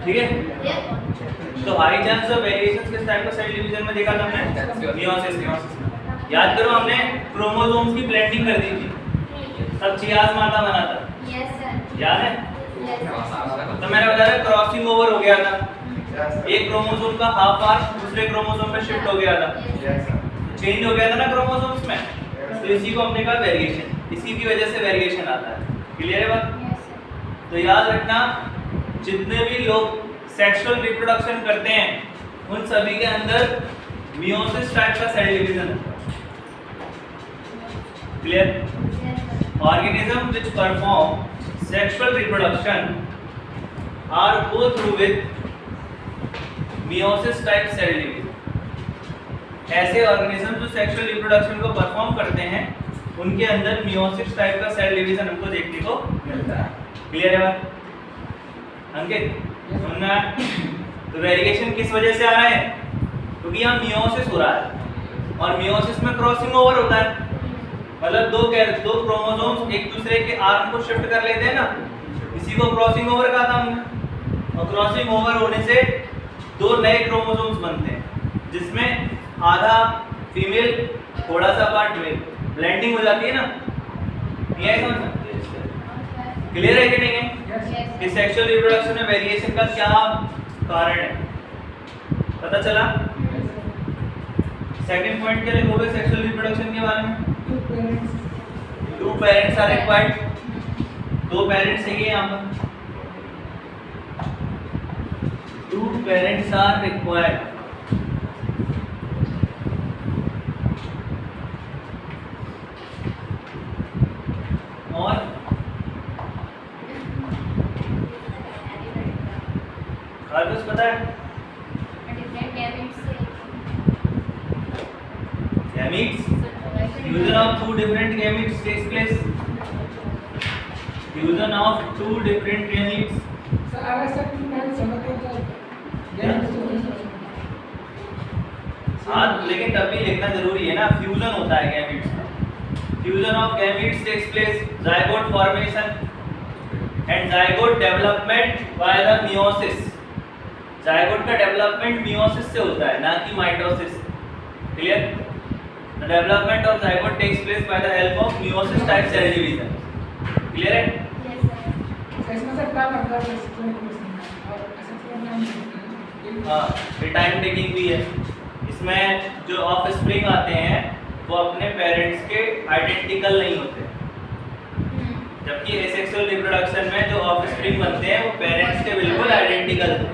ठीक है। तो हाई चांस ऑफ वेरिएशंस किस टाइप का सेल डिवीजन में देखा था हमने? मियोसिस में। याद करो हमने क्रोमोसोम्स की ब्लेंडिंग कर दी थी, तब चियाज मादा बना था। Yes sir. याद है? तो मैंने बताया क्रॉसिंग ओवर हो गया था, एक क्रोमोसोम का हाफ पार्ट दूसरे क्रोमोसोम पे शिफ्ट हो गया था, चेंज हो गया था ना क्रोमोसोम्स में, तो इसी को हमने कहा वेरिएशन, इसी की वजह से वेरिएशन आता है। क्लियर है बात? तो याद रखना जितने भी लोग सेक्सुअल रिप्रोडक्शन करते हैं उन सभी के अंदर मियोसिस टाइप का सेल डिवीजन है। Clear? Organism which perform sexual reproduction are go through with meiosis type cell division। ऐसे ऑर्गेनिज्म जो सेक्सुअल रिप्रोडक्शन को परफॉर्म करते हैं उनके अंदर मियोसिस टाइप का सेल डिवीजन हमको देखने को मिलता है। क्लियर है बात? अंकित सुनना है? तो वेरिएशन किस वजह से आ रहा है? क्योंकि यहाँ मियोसिस हो रहा है और मियोसिस में क्रॉसिंग ओवर होता है, मतलब दो क्रोमोसोम्स एक दूसरे के आर्म को शिफ्ट कर लेते हैं ना, इसी को क्रॉसिंग ओवर कहा था हमने। और क्रॉसिंग ओवर होने से दो नए क्रोमोसोम्स बनते हैं जिसमें आधा फीमेल थोड़ा सा पार्ट मेल, ब्लेंडिंग हो जाती है ना। ये समझ? क्लियर है कि नहीं है कि सेक्सुअल रिप्रोडक्शन में वेरिएशन का क्या कारण है? पता चला? सेकंड पॉइंट क्या लिखोगे सेक्सुअल रिप्रोडक्शन के बारे में? टू पेरेंट्स आर रिक्वायर्ड, दो पेरेंट्स चाहिए यहाँ पर, टू पेरेंट्स आर रिक्वायर्ड। और कुछ पता है? Gametes, fusion of two different gametes takes place. Fusion of two different gametes. हाँ, लेकिन तब भी लिखना जरूरी है ना, फ्यूजन होता है गैमीट्स का। Fusion of gametes takes place, zygote formation and zygote development by the meiosis. Zygote का डेवलपमेंट मियोसिस से होता है, ना कि mitosis. Clear? The development of zygote takes place by the help of meiosis type cell division. Clear है? Yes sir. हाँ, ये time taking भी है। इसमें जो ऑफ स्प्रिंग आते हैं वो अपने पेरेंट्स के आइडेंटिकल नहीं होते, जबकि एसेक्सुअल रिप्रोडक्शन में जो ऑफ स्प्रिंग बनते हैं वो पेरेंट्स के बिल्कुल आइडेंटिकल थे,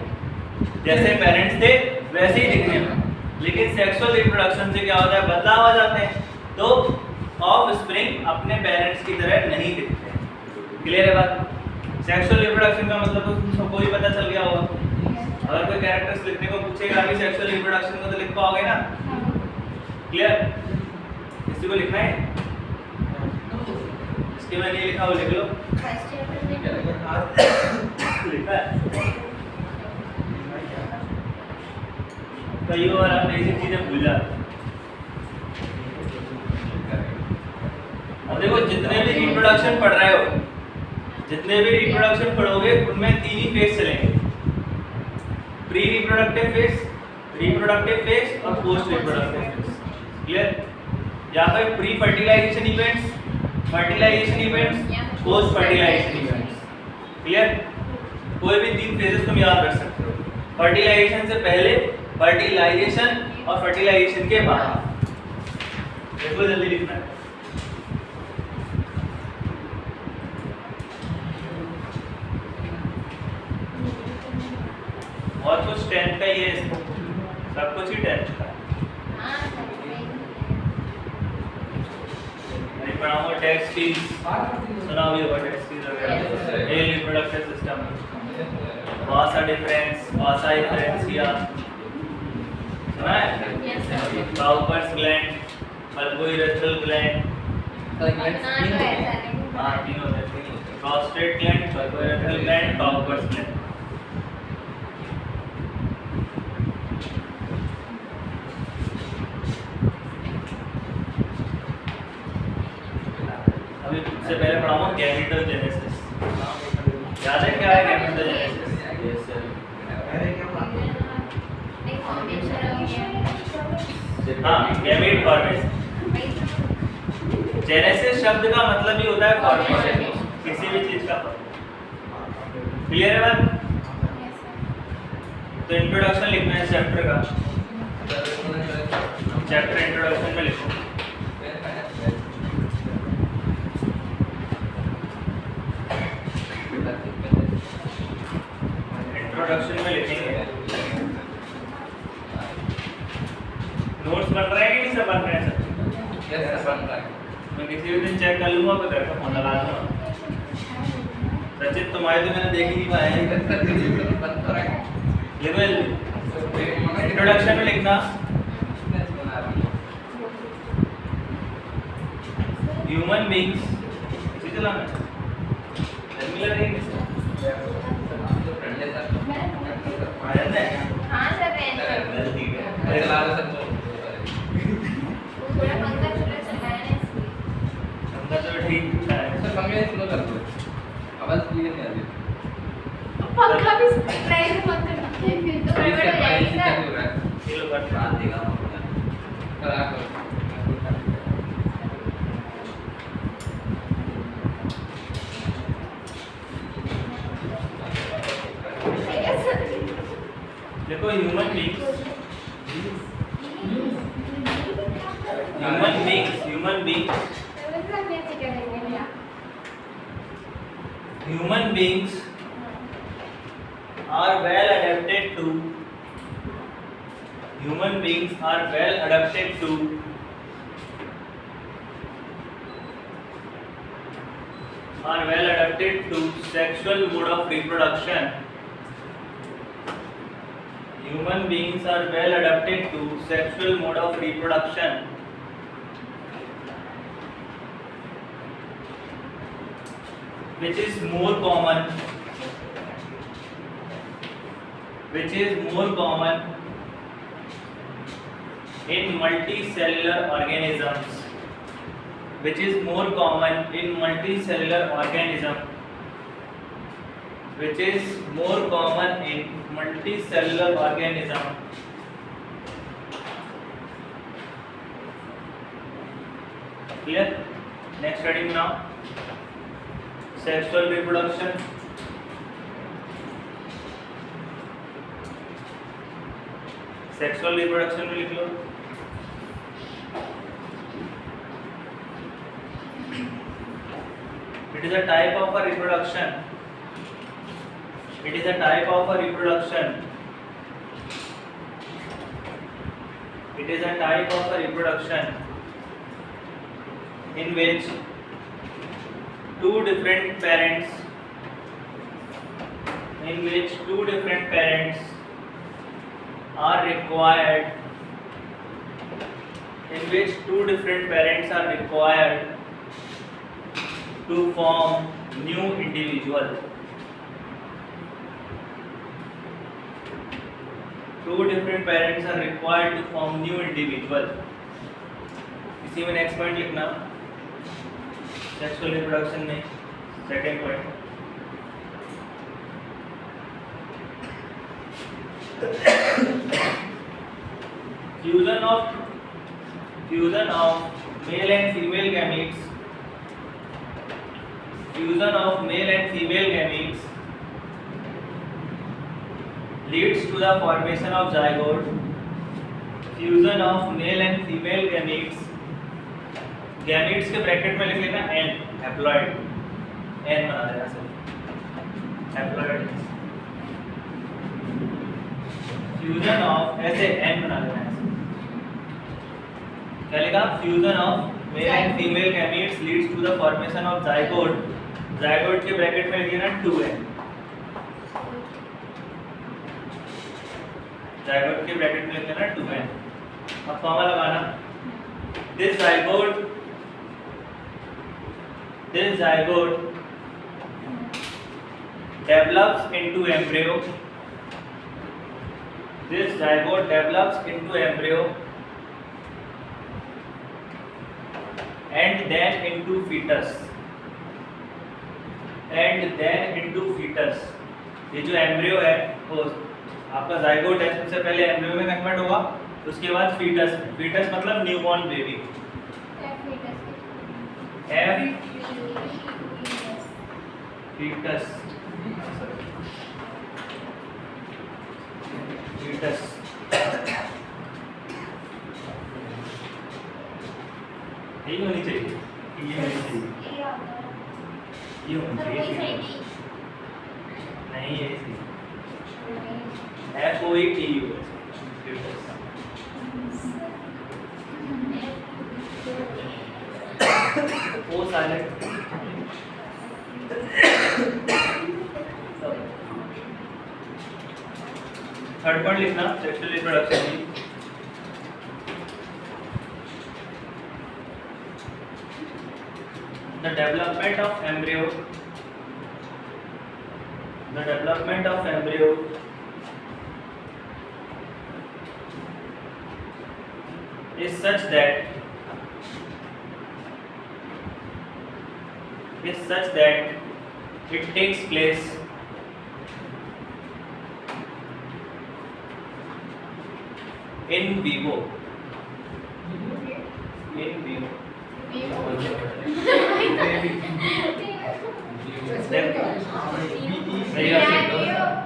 जैसे पेरेंट्स थे वैसे ही दिखने में। लेकिन सेक्सुअल रिप्रोडक्शन से क्या होता है, बदलाव आ जाते हैं, तो ऑफ स्प्रिंग अपने पेरेंट्स की तरह नहीं दिखते। क्लियर है बात? सेक्सुअल रिप्रोडक्शन का मतलब तो सबको ही पता चल गया होगा। अगर कोई कैरेक्टर्स लिखने को पूछेगा भी सेक्सुअल रिप्रोडक्शन को तो लिख पाओगे ना? क्लियर? किसी को लिखना है? इसके में नहीं लिखा वो लिख लो। लिखा है? कई बार आप बेसिक चीजें भूल जाते हैं। अब देखो जितने भी रिप्रोडक्शन पढ़ रहे हो, जितने भी रिप्रोडक्शन पढ़ोगे उनमें तीन ही फेज चलेंगे, pre reproductive phase, reproductive phase और पोस्ट रिप्रोडक्टिव फेज। क्लियर? या फिर pre fertilisation events, fertilisation events, post fertilisation events. Clear? कोई भी तीन फेजेस तुम याद रख सकते हो, फर्टिलाइजेशन से पहले, फर्टिलाइजेशन और फर्टिलाइजेशन के बाद। देखो जल्दी लिखना है। और कुछ 10th का ही है, इसको सब कुछ ही 10th का नहीं पढ़ाऊंगा। टेक्सटाइल सुना भी होगा, टेक्सटाइल मेल रिप्रोडक्टिव सिस्टम, वासा डिफरेंस, वासा डिफरेंशिया सुना है? काउपर्स ग्लैंड, बल्बोइरेथ्रल ग्लैंड, हाँ तीनों होते हैं, prostate gland, bulbourethral gland, Cowper's gland. अभी सबसे पहले पढ़ाऊंगा गैमेटोजेनेसिस। याद है क्या है गैमेटोजेनेसिस? हाँ, गैमेट फॉर्मेशन। जेनेसिस शब्द का मतलब ही होता है फॉर्मेशन, किसी भी चीज का। क्लियर है बात? तो इंट्रोडक्शन लिखना है चैप्टर का। चैप्टर इंट्रोडक्शन में लिखो। इंट्रोडक्शन में लिखेंगे। नोट्स बन रहे हैं कि नहीं सब बन रहे हैं सब? यस बन रहा है। मैं किसी भी दिन चेक कर लूंगा तो घर का फोन लगा दूंगा। सचिन तुम्हारे तो मैंने देख ही नहीं पाया है। बन तो रहा है। लिखो जल्दी। इंट्रोडक्शन में लिखना ह्यूमन बीइंग्स इसी चलाना मिलर है आनंद है हाँ सर मैं गलती है थोड़ा पंखा चला चलाया है इसलिए। हमका तो ठीक है सर पंखे स्लो कर दो। आवाज क्लियर नहीं आ रही। पंखा भी नहीं पंखा नहीं फिर तो गड़बड़ हो जाएगी सर। ये लो कर बात देगा करा करो। देखो human beings human beings are well adapted to sexual mode of reproduction. Human beings are well adapted to sexual mode of reproduction which is more common in multicellular organisms. Clear? Next heading now. Sexual reproduction. Sexual reproduction में लिख लो it is a type of a reproduction in which two different parents are required to form new individual. इसी में next point लिखना sexual reproduction में second point fusion of male and female gametes leads to the formation of zygote. Gametes के bracket में लिख लेना n, haploid n बना देना सर haploid fusion of ऐसे n बना देना है क्या लिखा fusion of male and female gametes leads to the formation of zygote. zygote के ब्रैकेट में लिख लेना 2n. zygote के ब्रैकेट में लिख लेना 2n. अब फॉर्मूला लगाना this zygote develops into embryo. And then into fetus. ये जो एम्ब्रियो है वो आपका जाइगोट है सबसे पहले एम्ब्रियो में कन्वर्ट होगा उसके बाद फीटस, फीटस मतलब newborn baby, F foetus, foetus यही होनी चाहिए, ये होनी चाहिए, ये होनी चाहिए, नहीं ये see, F O E T U, O silent, third point लिखना सेक्सुअल रिप्रोडक्शन की, the development of embryo is such that it takes place in vivo,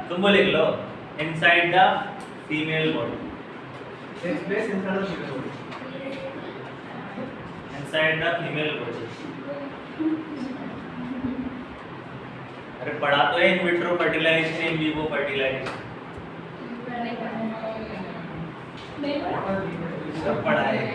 तुम वो लिख लो, inside the female body, inside the female body। अरे पढ़ा तो है in vitro fertilisation, in vivo fertilisation, सब पढ़ा है।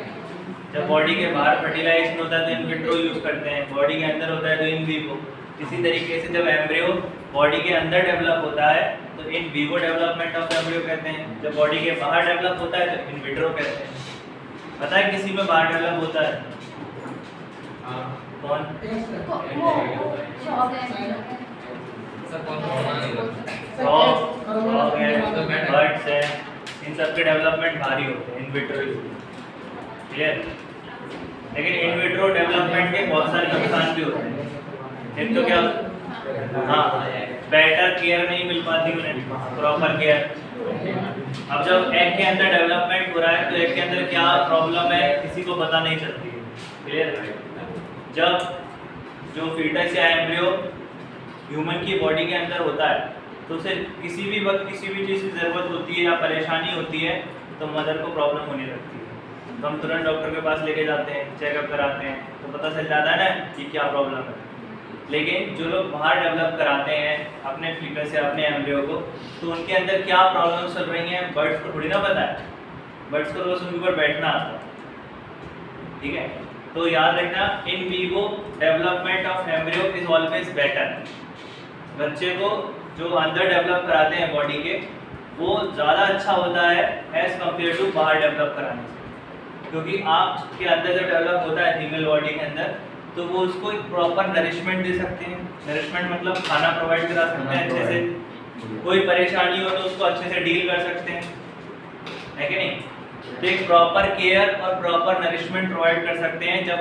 जब बॉडी के बाहर फर्टिलाइजेशन होता है तो इन विट्रो यूज करते हैं, बॉडी के अंदर होता है तो इन विवो। इसी तरीके से जब एम्ब्रियो बॉडी के अंदर डेवलप होता है तो in vivo development of embryo कहते हैं, जब बॉडी के बाहर डेवलप होता है तो इन विट्रो कहते हैं। पता है किसी में बाहर डेवलप होता है? कौन? फ्रॉग है, बर्ड्स है, इन सब के डेवलपमेंट भारी होते हैं इन विट्रो, क्लियर? लेकिन इन विट्रो डेवलपमेंट के बहुत सारे नुकसान भी होते हैं। एक तो क्या, हाँ, बेटर केयर नहीं मिल पाती उन्हें, प्रॉपर केयर। अब जब एग के अंदर डेवलपमेंट हो रहा है तो एग के अंदर क्या प्रॉब्लम है किसी को पता नहीं चलती है, क्लियर? जब जो फीटस या एम्ब्रियो ह्यूमन की बॉडी के अंदर होता है तो उसे किसी भी वक्त किसी भी चीज़ की ज़रूरत होती है या परेशानी होती है तो मदर को प्रॉब्लम होने लगती है, तो हम तुरंत डॉक्टर के पास लेके जाते हैं, चेकअप कराते हैं, तो पता चल जाता है ना कि क्या प्रॉब्लम है। लेकिन जो लोग बाहर डेवलप कराते हैं अपने फीटस या अपने एम्ब्रियो को, तो उनके अंदर क्या प्रॉब्लम चल रही हैं बर्ड्स को थोड़ी ना पता है, बर्ड्स को बस उनके ऊपर बैठना आता है, ठीक है? तो याद रखना, in vivo development of embryo is always better. बच्चे को जो अंदर डेवलप कराते हैं बॉडी के, वो ज़्यादा अच्छा होता है एज कम्पेयर टू बाहर डेवलप कराने से, क्योंकि आपके अंदर जो डेवलप होता है फीमेल बॉडी के अंदर, तो वो उसको एक प्रॉपर नरिशमेंट दे सकते हैं। नरिशमेंट मतलब खाना प्रोवाइड करा सकते हैं अच्छे से, कोई परेशानी हो तो उसको अच्छे से डील कर सकते हैं, है कि नहीं? तो एक प्रॉपर केयर और प्रॉपर नरिशमेंट प्रोवाइड कर सकते हैं जब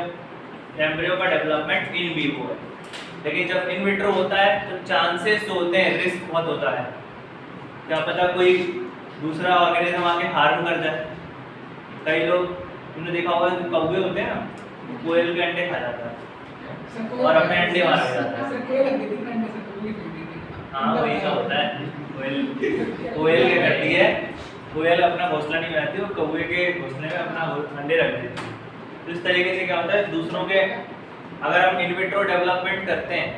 एम्ब्रियो का डेवलपमेंट इन वीवो है। लेकिन जब इन विट्रो होता है तो चांसेस जो होते हैं, रिस्क बहुत होता है, क्या पता कोई दूसरा ऑर्गेनिज्म आके हार्म कर जाए। कई लोग, तुमने देखा होगा कौवे होते हैं ना, कोयल के अंडे खा जाता है और अपने अंडे मार जाता है। हाँ वही सब होता है, कोयल के करती है, कोयल अपना घोंसला नहीं बनाती, वो कौवे के घोंसले में अपना अंडे रख देती है। तो इस तरीके से क्या होता है, दूसरों के, अगर हम इन विट्रो डेवलपमेंट करते हैं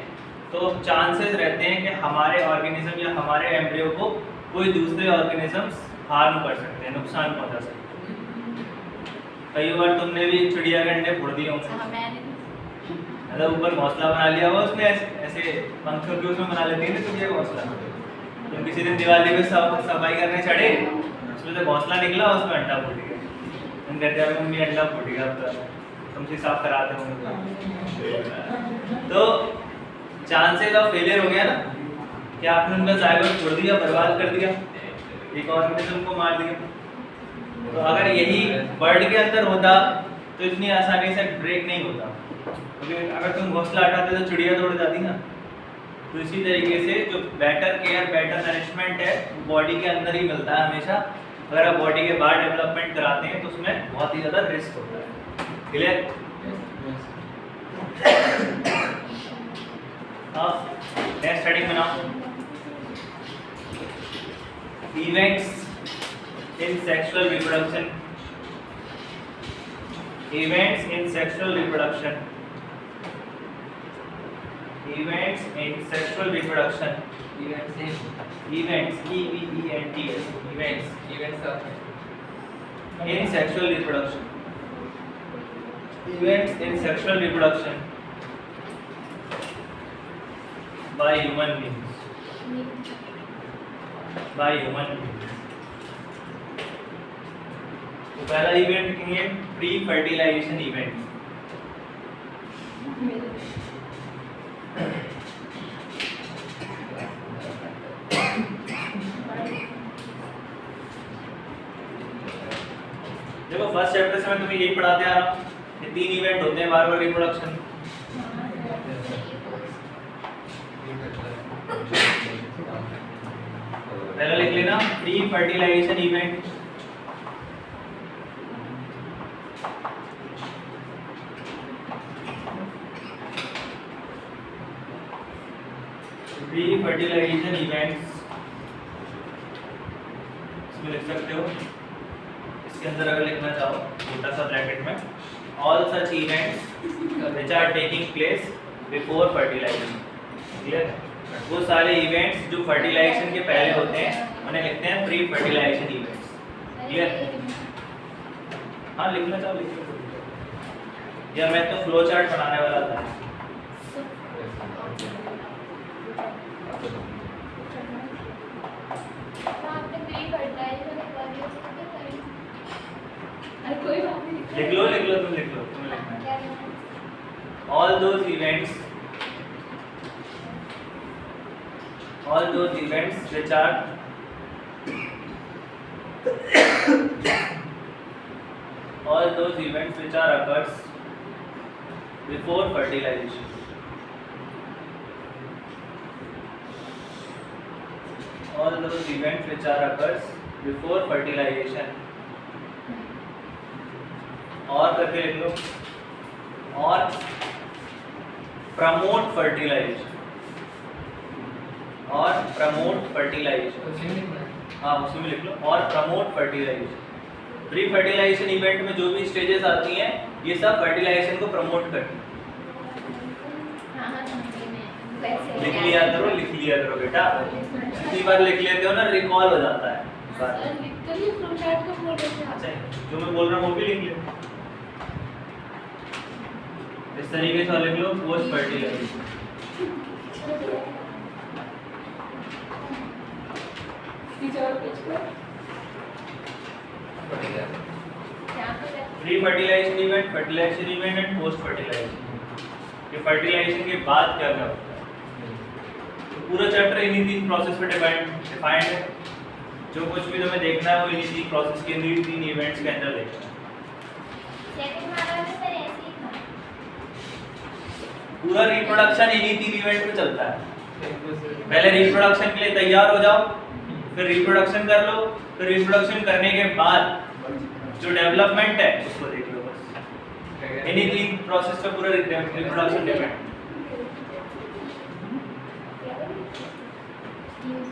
तो चांसेस रहते हैं कि हमारे ऑर्गेनिज्म या हमारे एम्ब्रियो को कोई दूसरे ऑर्गेनिजम्स हार्म कर सकते हैं, नुकसान पहुंचा सकते हैं। कई बार तुमने भी चिड़िया के अंडे फोड़ दिए होंगे, मतलब ऊपर घोंसला बना लिया हुआ उसने, ऐसे पंखों के उसमें बना लेती है ना चिड़िया घोंसला। तुम किसी दिन दिवाली में सफाई करने चढ़े, उसमें से घोंसला निकला, उसमें अंडा फूट गया। तुम कहते हैं मम्मी अंडा फूट गया, अब तुमसे साफ कराते होंगे। तो चांसेस ऑफ फेलियर हो गया ना कि आपने उनका जायगोट छोड़ दिया, बर्बाद कर दिया, एक ऑर्गेनिज्म को मार दिया। तो अगर यही बर्ड के अंदर होता तो इतनी आसानी से ब्रेक नहीं होता, क्योंकि अगर तुम घोंसला हटाते तो चिड़िया तोड़ जाती ना। तो इसी तरीके से जो बेटर केयर, बेटर नरिशमेंट है, बॉडी के अंदर ही मिलता है हमेशा, अगर आप बॉडी के बाहर डेवलपमेंट कराते हैं तो उसमें बहुत ही ज़्यादा रिस्क होता है। क्लियर? अब नेक्स्ट हेडिंग बनाओ, events in sexual reproduction. Events in sexual reproduction. Events in sexual reproduction. Events events EVENTS events of in sexual reproduction. Events in sexual reproduction by human beings. By human beings. तो पहला event लिखेंगे pre fertilisation event. देखो first chapter से मैं तुम्हें यही पढ़ाते आ रहा हूँ कि 3 इवेंट होते हैं बार बार रिप्रोडक्शन। पहला लिख लेना pre fertilisation event. Pre fertilisation events इसमें लिख सकते हो। इसके अंदर अगर लिखना चाहो छोटा सा ब्रैकेट में, all such events which are taking place before fertilisation. Clear? वो सारे इवेंट्स जो फर्टिलाइजेशन के पहले होते हैं उन्हें लिखते हैं प्री फर्टिलाइजेशन इवेंट्स। क्लियर? हाँ लिखना चाहो लिख लो, या मैं तो फ्लो चार्ट बनाने वाला था। लिख लो तुम लिख लो, तुम्हें लिखना है। all those events which are occurs before fertilization. All those events which are occurs before fertilization. और करके लिख लो, और प्रमोट फर्टिलाइजेशन। और प्रमोट फर्टिलाइजेशन, हाँ उसमें लिख लो, और promote fertilisation. Pre fertilisation event में जो भी स्टेजेस आती हैं ये सब फर्टिलाइजेशन को प्रमोट करती हैं। लिख लिया करो बेटा, जितनी बार लिख लेते हो ना रिकॉल हो जाता है। अच्छा जो मैं बोल रहा हूँ वो भी लिख लो। इस तरीके से लिख लो post fertilisation. Pre fertilisation event, fertilisation event and post fertilisation. ये फर्टिलाइजेशन के बाद क्या क्या होता है, तो पूरा चैप्टर इन्हीं 3 प्रोसेस पे डिफाइंड है। जो कुछ भी तुम्हें देखना है वो इन्हीं 3 प्रोसेस के अंदर, 3 इवेंट्स के अंदर देखना है। पूरा रिप्रोडक्शन इन्हीं 3 इवेंट में चलता है। पहले रिप्रोडक्शन के लिए तैयार हो जाओ, फिर रिप्रोडक्शन कर लो, फिर रिप्रोडक्शन करने के बाद जो डेवलपमेंट है उसको देख लो। बस इन्हीं 3 प्रोसेस पे पूरा रिप्रोडक्शन डिपेंड।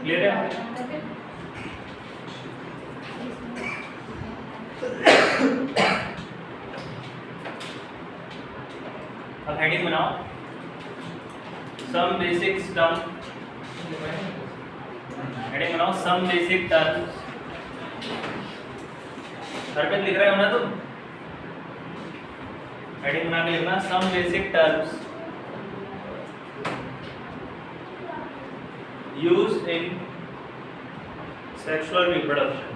क्लियर है? अब हेडिंग बनाओ, सम बेसिक टर्म। हेडिंग बनाओ सम बेसिक टर्म्स। सर पे लिख रहे हो ना तुम, हेडिंग बना के लिखना some basic terms used in sexual reproduction.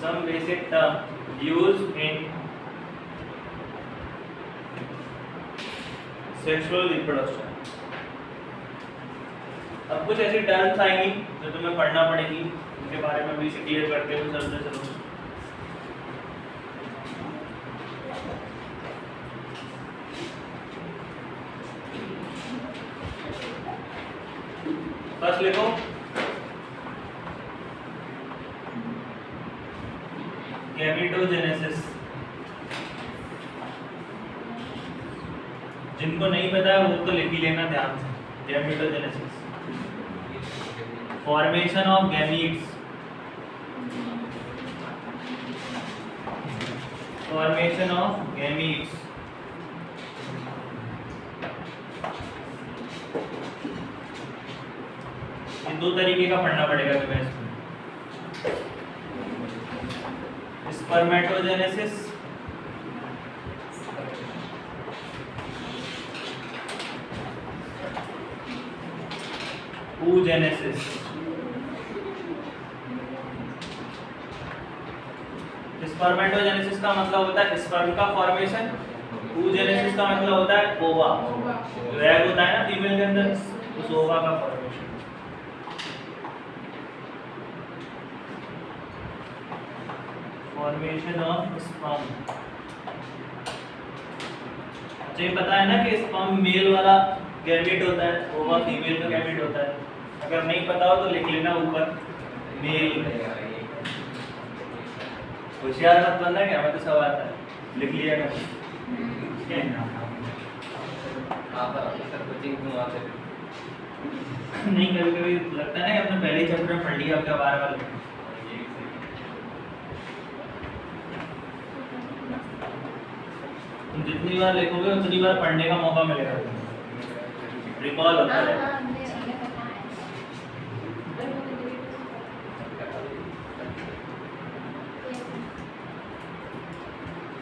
Some basic term used in sexual reproduction. अब कुछ ऐसी टर्म्स आएंगी जो तुम्हें पढ़ना पड़ेगी, उनके बारे में भी क्लियर करते हुए चलते चलो। फर्स्ट लिखो गैमेटोजेनेसिस। जिनको नहीं पता है वो तो लिख ही लेना ध्यान से। Gametogenesis, formation of gametes, formation of gametes. ये दो तरीके का पढ़ना पड़ेगा तुम्हें इसमें, स्पर्मेटोजेनेसिस oogenesis। स्पर्मेटोजेनेसिस का मतलब होता है स्पर्म का फॉर्मेशन, oogenesis का मतलब होता है ओवा, जो एग होता है ना फीमेल के अंदर, उस ओवा का फॉर्मेशन। Formation of sperm. अच्छा ये पता है ना कि स्पर्म मेल वाला गैमेट होता है, ओवा फीमेल का गैमेट होता है। अगर नहीं पता हो तो लिख लेना ऊपर मेल। होशियार मत बनना, क्या हमें तो सब आता है, लिख लिया कर। नहीं कभी कभी लगता है ना कि अपने पहले चैप्टर में पढ़ लिया, अब क्या बार बार लिखना। तुम जितनी बार लिखोगे उतनी बार पढ़ने का मौका मिलेगा, रिकॉल होता है।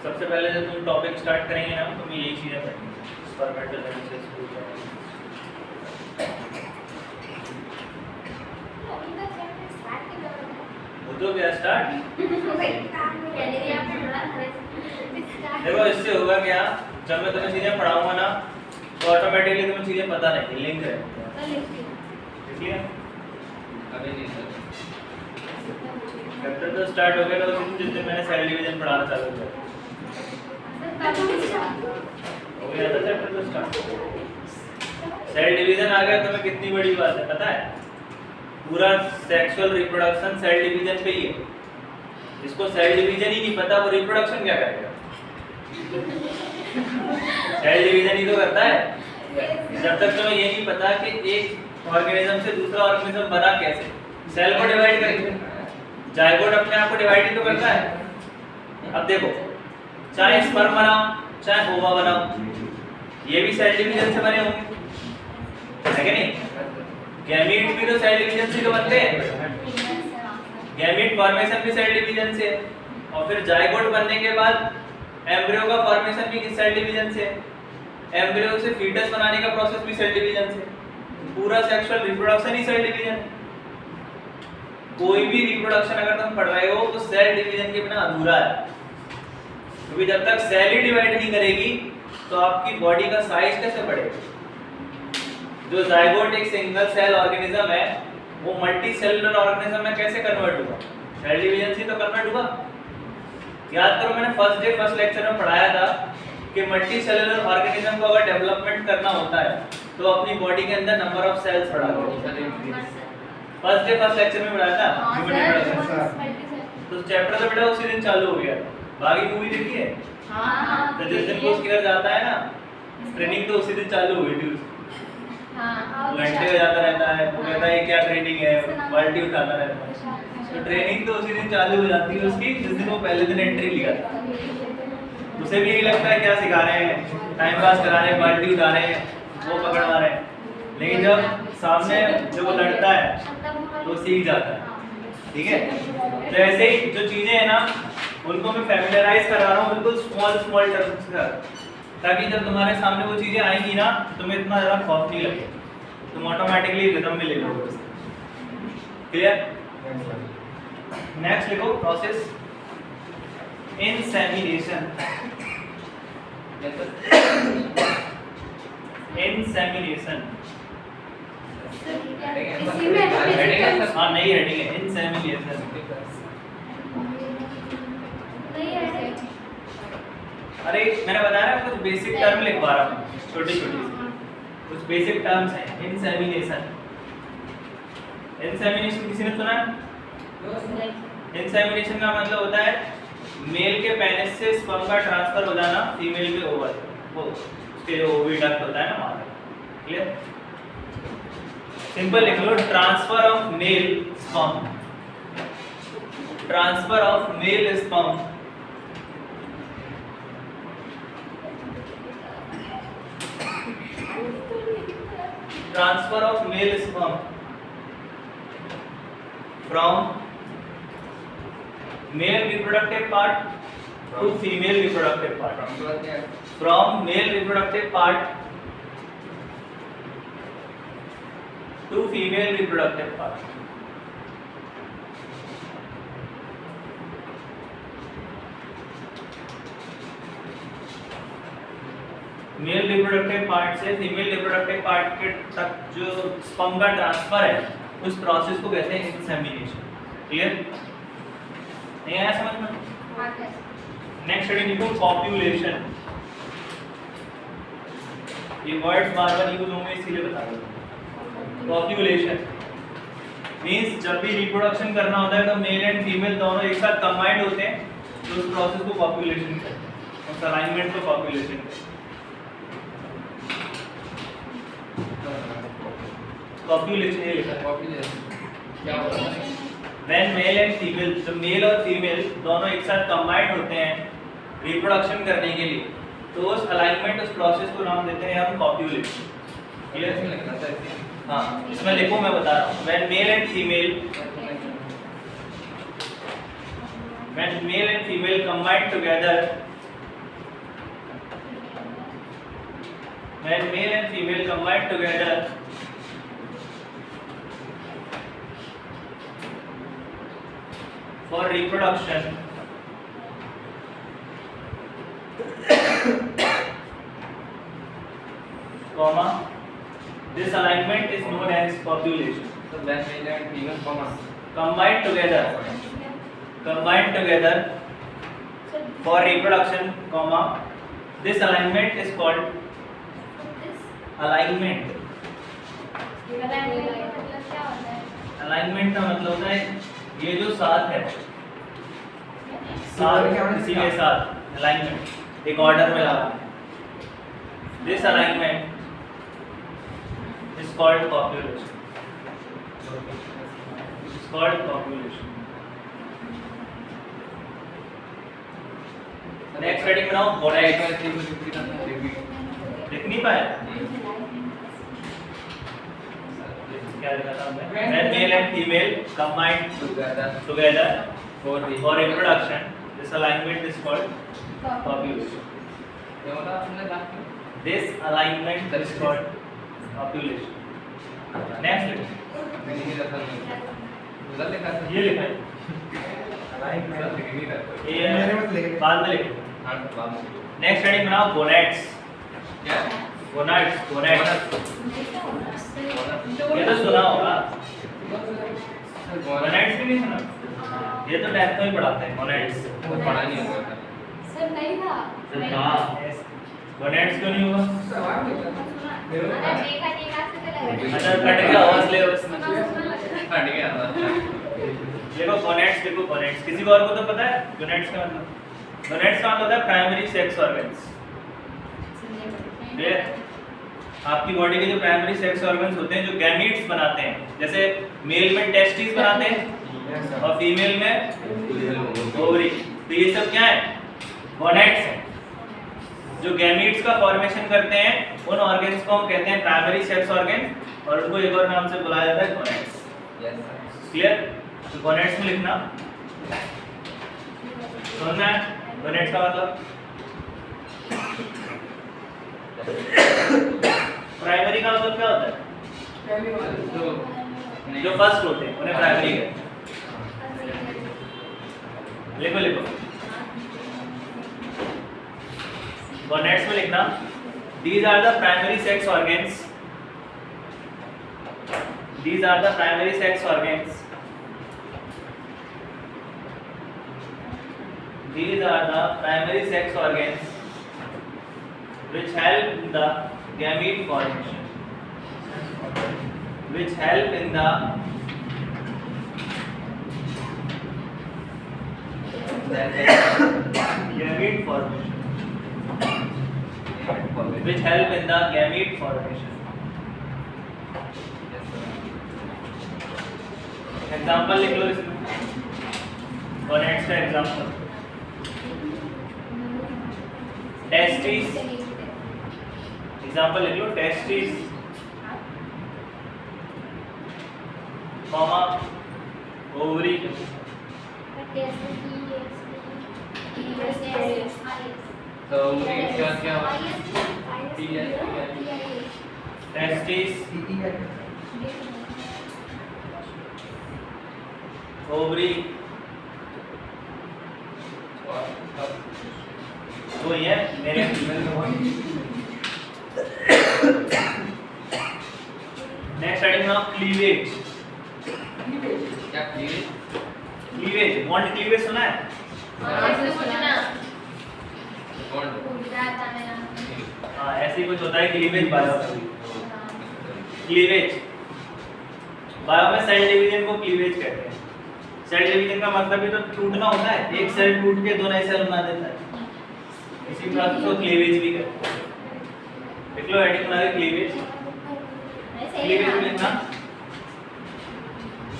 सबसे पहले जब तुम टॉपिक स्टार्ट करेंगे ना तो मैं यही चीजें पढ़ेंगे, स्पर्मेटोजेनेसिस, वो तो क्या स्टार्ट। देखो इससे होगा क्या, जब मैं तुम्हें चीजें पढ़ाऊंगा ना तो ऑटोमेटिकली तुम्हें चीजें पता नहीं, लिंक है। ठीक है, चैप्टर तो स्टार्ट हो गया तो उसी दिन जिस दिन मैंने सेल डिवीजन पढ़ाना चालू किया हो गया था चैप्टर तो स्टार्ट। सेल डिवीजन आ गया तुम्हें कितनी बड़ी बात है पता है, पूरा सेक्सुअल रिप्रोडक्शन सेल डिवीजन पे ही है। जिसको सेल डिवीजन ही नहीं पता वो रिप्रोडक्शन क्या करेगा। सेल डिवीजन ही तो करता है। जब तक तुम्हें ये नहीं पता कि एक ऑर्गेनिज्म से दूसरा ऑर्गेनिज्म बना कैसे, सेल को डिवाइड करके, जायगोट अपने आप को डिवाइड ही तो करता है। अब देखो, चाहे स्पर्म बनाओ चाहे ओवा बनाओ, ये भी सेल डिवीजन से बने होंगे, है कि नहीं। गैमीट भी तो सेल डिवीजन से तो बनते हैं, गैमीट फॉर्मेशन भी सेल डिवीजन से है। और फिर जायगोट बनने के बाद एम्ब्रियो का फॉर्मेशन भी सेल डिवीजन से है, एम्ब्रियो से फीटस बनाने का प्रोसेस भी सेल डिवीजन से। पूरा सेक्सुअल रिप्रोडक्शन ही सेल डिवीजन है। कोई भी रिप्रोडक्शन अगर तुम पढ़ रहे हो तो सेल डिवीजन के बिना अधूरा है, क्योंकि जब तक सेल ही डिवाइड नहीं करेगी तो आपकी बॉडी का साइज कैसे बढ़ेगा। जो जायगोट एक सिंगल सेल ऑर्गेनिज्म है वो मल्टी सेलुलर ऑर्गेनिज्म में कैसे कन्वर्ट हुआ, सेल डिवीजन से तो कन्वर्ट हुआ। याद करो मैंने फर्स्ट लेक्चर में पढ़ाया था कि मल्टी सेलुलर ऑर्गेनिज्म को अगर डेवलपमेंट करना होता है तो अपनी बॉडी के अंदर नंबर ऑफ सेल्स बढ़ाओ। फर्स्ट लेक्चर में पढ़ाया था। तो चैप्टर तो बेटा उसी दिन चालू हो गया। बागी मूवी देखी है? तो जिस दिन वो उसके घर जाता है ना, ट्रेनिंग तो उसी दिन चालू हुई थी। घंटे में जाता रहता है, वो कहता है क्या ट्रेनिंग है, बाल्टी उठाता रहता है। तो ट्रेनिंग तो उसी दिन चालू हो जाती है उसकी जिस दिन वो पहले दिन एंट्री लिया था। उसे भी यही लगता है क्या सिखा रहे हैं, टाइम पास करा रहे हैं, बाल्टी उठा रहे हैं, वो पकड़वा रहे हैं। लेकिन जब सामने जब वो लड़ता है तो सीख जाता है। ठीक है, तो ऐसे ही जो चीजें हैं ना उनको मैं फैमिलियराइज करा रहा हूँ बिल्कुल स्मॉल टर्म्स का, ताकि जब तुम्हारे सामने वो चीजें आएंगी ना तुम्हें इतना ज़्यादा खौफ नहीं लगे, तुम ऑटोमेटिकली रिदम में ले लोगे। क्लियर? नेक्स्ट लिखो, प्रोसेस इंसेमिनेशन। इंसेमिनेशन हाँ नहीं हेडिंग है, इंसेमिनेशन। अरे मैंने बताया ना कुछ बेसिक टर्म लिखवा रहा हूँ, छोटी छोटी कुछ बेसिक टर्म्स हैं। इंसेमिनेशन, इंसेमिनेशन किसी ने सुना है? इंसेमिनेशन का मतलब होता है मेल के पेनिस से स्पर्म का ट्रांसफर हो जाना फीमेल के ओवल, वो उसके जो ओविडक्ट होता है ना वहाँ पे। क्लियर? सिंपल लिख लो, transfer of male sperm, transfer of male sperm transfer of male sperm from male reproductive part to female reproductive part, from male reproductive part to female reproductive part. Male reproductive part से female reproductive part के तक जो sperm का transfer है उस process को कहते हैं इंसेमिनेशन। क्लियर? नहीं आया समझ में? नेक्स्ट स्टडी लिखो कॉप्यूलेशन। ये वर्ड्स बार-बार यूज होंगे इसीलिए बता रहा हूं। कॉप्यूलेशन मींस जब भी रिप्रोडक्शन करना होता है तो मेल एंड फीमेल दोनों एक साथ कंबाइंड होते हैं, तो उस प्रोसेस को कॉप्यूलेशन कहते हैं। उस अलाइनमेंट को कॉप्यूलेशन कहते हैं। कॉप्यूलेशन ये लिखा है। क्या होता है? When male and female, जब मेल और फीमेल दोनों एक साथ कंबाइंड होते हैं रिप्रोडक्शन करने के लिए, तो उस अलाइनमेंट उस प्रोसेस को नाम देते हैं हम कॉप्यूलेशन। क्लियर? हाँ, इसमें लिखो, मैं बता रहा हूँ। When male and female combine together, when male and female combine together for reproduction, comma, this alignment is known as copulation. So when male and female Combined together for reproduction, comma, this alignment is called alignment. Alignment का मतलब होता है ये जो साथ है, साथ इसी के साथ अलाइनमेंट एक ऑर्डर में लगा। This alignment is called copulation. It's called copulation. Next heading बनाओ गोनाड्स। लिख नहीं पाए? क्या लिखा था हमने? When male and female combine together for reproduction, this alignment is called copulation. This alignment is called copulation. Next, ये लिखा है। ये बाद में लिखो। नेक्स्ट हेडिंग बनाओ गोनाड्स। गोनाड्स ये तो सुना होगा। गोनाड्स भी नहीं सुना? ये तो डेप्थ में ही पढ़ाते हैं गोनाड्स। पढ़ा नहीं होगा सर नहीं था। गोनाड्स क्यों नहीं हुआ? देखा से तो लगा। अच्छा कट गया आवाज ले उसमें। हट गया देखो गोनाड्स, देखो गोनाड्स किसी को और को तो पता है गोनाड्स का मतलब? गोनाड्स का मतलब होता है प्राइमरी सेक्स ऑर्गन्स। आपकी बॉडी के जो प्राइमरी सेक्स ऑर्गन्स होते हैं जो गैमीट्स बनाते हैं, जैसे मेल में टेस्टिस बनाते हैं और फीमेल में ओवरी, तो ये सब क्या है? गोनाड्स हैं जो गैमीट्स का फॉर्मेशन करते हैं। उन ऑर्गन्स को हम कहते हैं प्राइमरी सेक्स ऑर्गन और उनको एक और नाम से बुलाया जाता है गोनाड्स। क्लियर? तो गोनाड्स में लिखना सुनना है। गोनाड्स का मतलब प्राइमरी का मतलब क्या होता है? जो फर्स्ट होते हैं उन्हें प्राइमरी कहते हैं। लिखो लिखो गोनाड्स में लिखना, these are the primary sex organs, these are the primary sex organs, these are the primary sex organs which help in the gamete formation, which help in the formation, which help in the gamete formation. Example लिख लो इसमें, और next है example testis, example लिख लो testis comma ovary तो क्या क्या testis ovary तो ये मेरे नेक्स्ट हेडिंग नाउ क्लीवेज। क्या प्लीज क्लीवेज, बॉन्ड क्लीवेज सुना है? हाँ ऐसे ही कुछ होता है क्लीवेज बायो में। क्लीवेज बायो में सेल डिवीजन को क्लीवेज कहते हैं। सेल डिवीजन का मतलब ही तो टूटना होता है, एक सेल टूट के दो नए सेल बना देता है, इसी प्रोसेस को क्लीवेज भी कहते हैं। देख लो हेडिंग बना के क्लीवेज। क्लीवेज में लिखना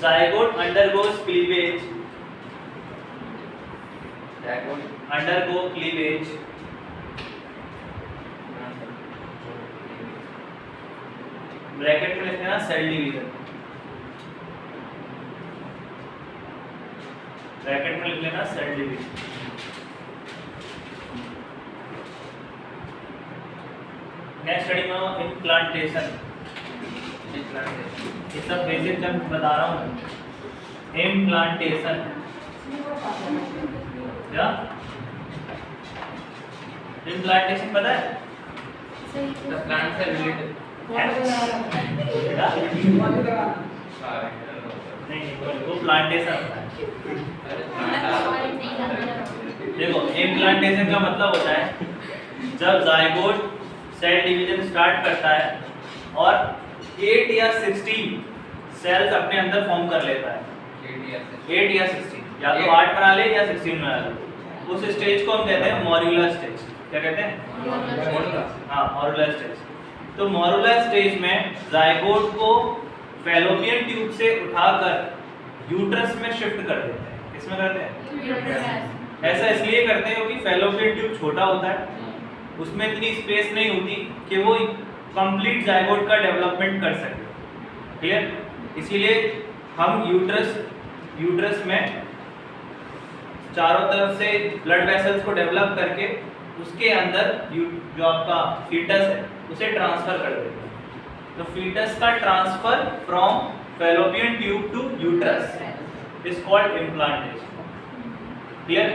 zygote undergoes cleavage, undergo cleavage bracket में लिखना सेल डिवीजन, ब्रैकेट में लिख लेना सेल डिवीजन। नेक्स्ट स्टडी में इम्प्लांटेशन, ये सब बेसिक टर्म बता रहा हूँ। इम्प्लांटेशन क्या? इम्प्लांटेशन पता है? The plant से related क्या? नहीं वो प्लांटेशन होता है। देखो इम्प्लांटेशन का मतलब होता है जब जाइगोट सेल डिवीजन स्टार्ट करता है और 8 या 16 सेल्स अपने अंदर फॉर्म कर लेता है। 8 या 16 या तो 8 बना ले या 16 बना ले, उस स्टेज को हम कहते हैं मॉड्यूलर स्टेज। क्या कहते हैं? हाँ मॉड्यूलर स्टेज। तो मॉड्यूलर स्टेज में जाइगोट को फैलोपियन ट्यूब से उठाकर यूट्रस में शिफ्ट कर देते हैं। किसमें करते हैं? ऐसा इसलिए करते हैं क्योंकि फैलोपियन ट्यूब छोटा होता है, उसमें इतनी स्पेस नहीं होती कि वो कंप्लीट जाइगोट का डेवलपमेंट कर सके। क्लियर? इसीलिए हम यूट्रस में चारों तरफ से ब्लड वेसल्स को डेवलप करके उसके अंदर जो आपका फीटस है उसे ट्रांसफर कर देते हैं। तो फीटस का transfer from Fallopian tube to uterus is called implantation. Clear?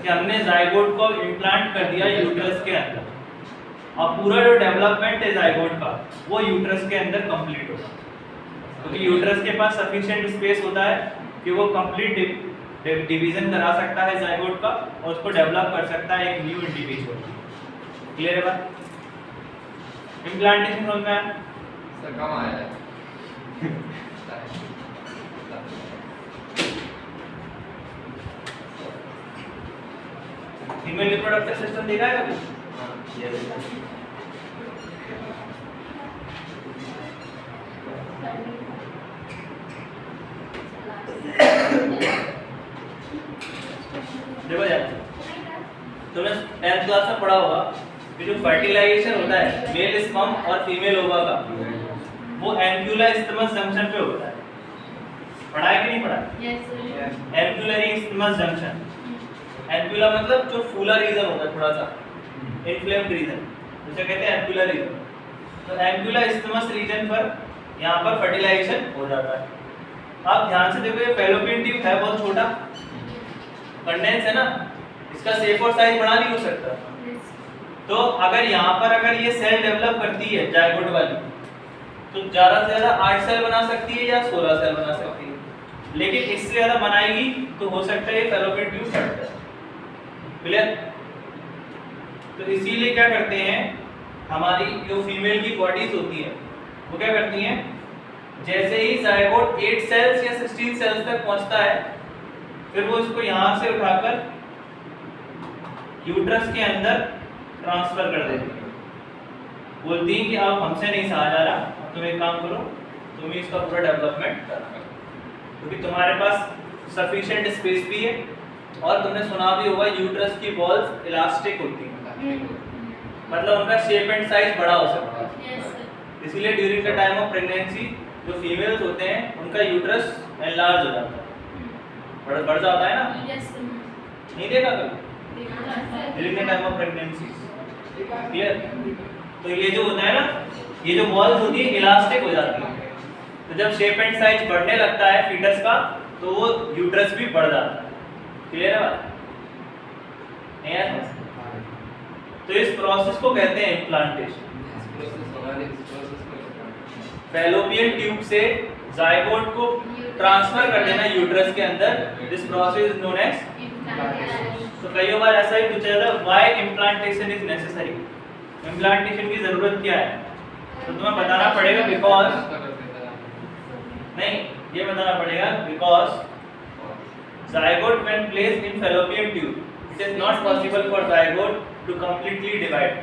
कि हमने जाइगोट को इम्प्लांट कर दिया यूट्रस के अंदर, और पूरा जो डेवलपमेंट है जाइगोट का वो यूट्रस के अंदर कंप्लीट होगा, क्योंकि यूट्रस के पास सफिशिएंट स्पेस होता है कि वो कंप्लीट डिवीजन करा सकता है जाइगोट का और उसको डेवलप कर सकता है एक न्यू इंडिविजुअल। क्लियर है बात? इम्प्लांटेशन समझ में आया? सर कम आया है फीमेल रिप्रोडक्टिव सिस्टम देखा है कभी? ये देखा। देखो यार तुमने 10th क्लास में पढ़ा होगा कि जो फर्टिलाइजेशन होता है मेल स्पर्म और फीमेल ओवा का, वो एम्प्यूला स्टिमस जंक्शन पे होता है। पढ़ा है कि नहीं पढ़ा? एम्प्यूलरी स्टिमस जंक्शन। एम्प्यूला मतलब जो फूला रीजन होता है, थोड़ा सा इन्फ्लेम्ड रीजन, उसे कहते हैं एम्प्यूला रीजन। तो एम्प्यूला स्टिमस रीजन पर यहाँ पर फर्टिलाइजेशन हो जाता है। आप ध्यान से देखो ये फैलोपियन ट्यूब है बहुत छोटा, कंडेंस है ना, इसका शेप और साइज बड़ा नहीं हो सकता। तो अगर यहाँ पर अगर ये सेल डेवलप करती है जाइगोट वाली, तो ज़्यादा से ज़्यादा 8 सेल बना सकती है या 16 सेल बना सकती है, लेकिन इससे ज़्यादा बनाएगी तो हो सकता है ये फैलोपियन ट्यूब फट जाए। क्लियर? तो इसीलिए क्या करते हैं, हमारी जो फीमेल की बॉडीज होती है वो क्या करती हैं, जैसे ही जाइगोट 8 सेल्स या 16 सेल्स तक पहुंचता है, फिर वो इसको यहाँ से उठाकर यूट्रस के अंदर ट्रांसफर कर देती है। बोलती है कि अब हमसे नहीं सहा जा रहा, अब तुम एक काम करो, तुम ही इसका पूरा डेवलपमेंट करना, क्योंकि तुम्हारे पास सफिशिएंट स्पेस भी है और तुमने सुना भी होगा यूट्रस की वॉल्स इलास्टिक होती हैं, मतलब उनका शेप एंड साइज बड़ा हो सकता है। इसीलिए during the time of pregnancy जो फीमेल्स होते हैं उनका यूट्रस एनलार्ज हो जाता है, बढ़ जाता है ना। नहीं देखा कभी during the time of pregnancy, clear. तो ये जो होता है ना, ये जो वॉल्स होती है इलास्टिक हो जाती है, तो जब शेप एंड साइज बढ़ने लगता है फीटस का तो वो यूट्रस भी बढ़ जाता है, क्लियर है बात? नहीं है? तो इस प्रोसेस को कहते हैं इम्प्लांटेशन। फैलोपियन ट्यूब से जाइगोट को ट्रांसफर कर देना यूट्रस के अंदर, this process is known as. तो कई बार ऐसा ही पूछा जाता है why implantation is necessary, implantation की जरूरत क्या है, तो तुम्हें बताना पड़ेगा बिकॉज, नहीं ये बताना पड़ेगा because zygote when placed in fallopian tube it is not possible for zygote to completely divide।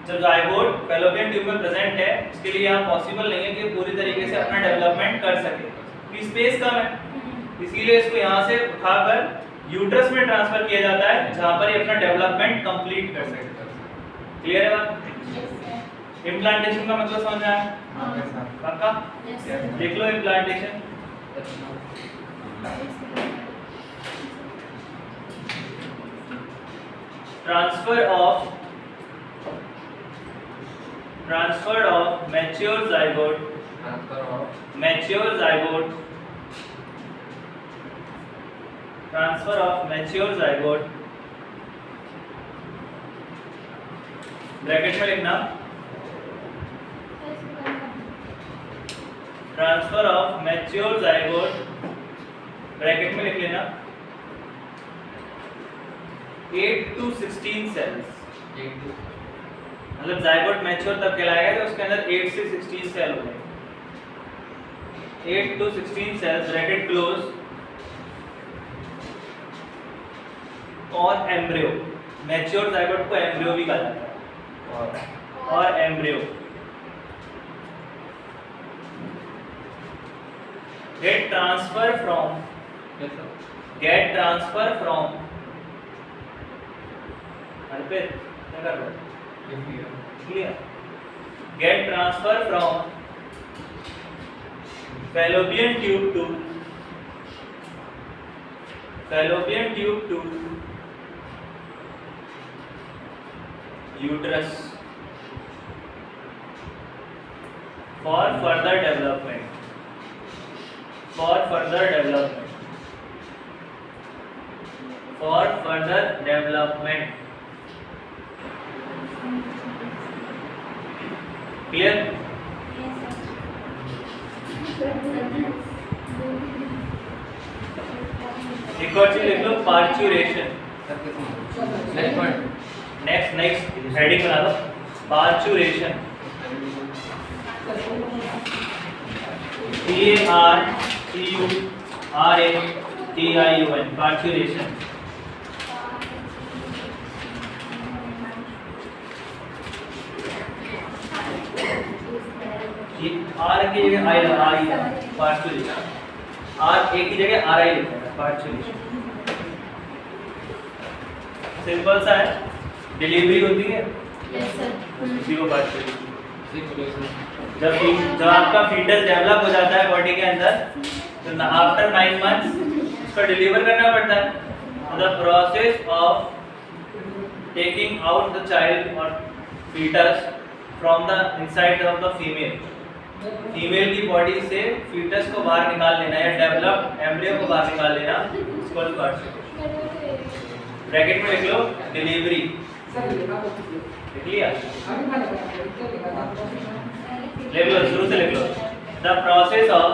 जब zygote fallopian tube में प्रेजेंट है इसके लिए यहाँ पॉसिबल नहीं है कि पूरी तरीके से अपना डेवलपमेंट कर सके, क्योंकि स्पेस कम है, इसीलिए इसको यहाँ से उठाकर यूट्रस में ट्रांसफर किया जाता है जहाँ पर ये अपना डेवलपमेंट कंप्लीट कर सके। क्लियर है बात? इम्प्लांटेशन का मतलब समझ में आया पक्का? देख लो implantation. Transfer of mature zygote bracket में लिखना, transfer of mature zygote bracket में लिख लेना 8 to 16 सेल्स, मतलब जाइगोट मैच्योर तब कहलाएगा जब उसके अंदर 8 से 16 सेल होंगे। 8 to 16 सेल्स ब्रैकेट क्लोज और एम्ब्रियो, मैच्योर जाइगोट को एम्ब्रियो भी कहा जाता है, और एम्ब्रियो get transfer from अर्पित क्या कर रहे हो? Clear. Get transfer from fallopian tube to uterus for further development। Clear? एक और चीज लिख लो, पार्चुरेशन। नेक्स्ट हेडिंग बना लो, पार्चुरेशन। PARTURATION, parturition. आर की जगह आई पार्चुरेशन, आर ए की जगह आर आई लिखना है, पार्चुरेशन। सिंपल सा है, डिलीवरी होती है उसी को पार्चुरेशन। जब आपका फीटस डेवलप हो जाता है बॉडी के अंदर तो आफ्टर 9 मंथ्स उसको डिलीवर करना पड़ता है। The process of taking out the child और foetus from the inside of the female की बॉडी से फीटस को बाहर निकाल लेना या डेवलप एम्ब्रियो को बाहर निकाल लेना, इसको पार्चुरेशन। ब्रैकेट में लिख लो डिलीवरी, लिख लिया? लिख लो, शुरू से लिख लो। द प्रोसेस ऑफ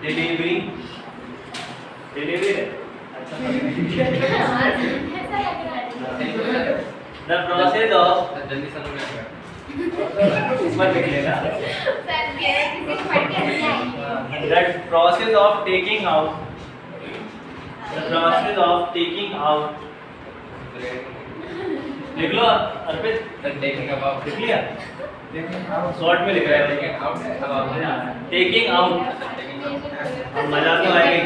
डिलीवरी है। अच्छा, द प्रोसेस ऑफ इस पर लिख लेना। सर किसी को पढ़ के नहीं आएंगे। That process of taking out, the process of taking out, लिख लो अर्पित, टेकिंग अबाउट लिख लिया? शॉर्ट में लिख रहा है taking out about taking out. अब मजा तो आएगा ही,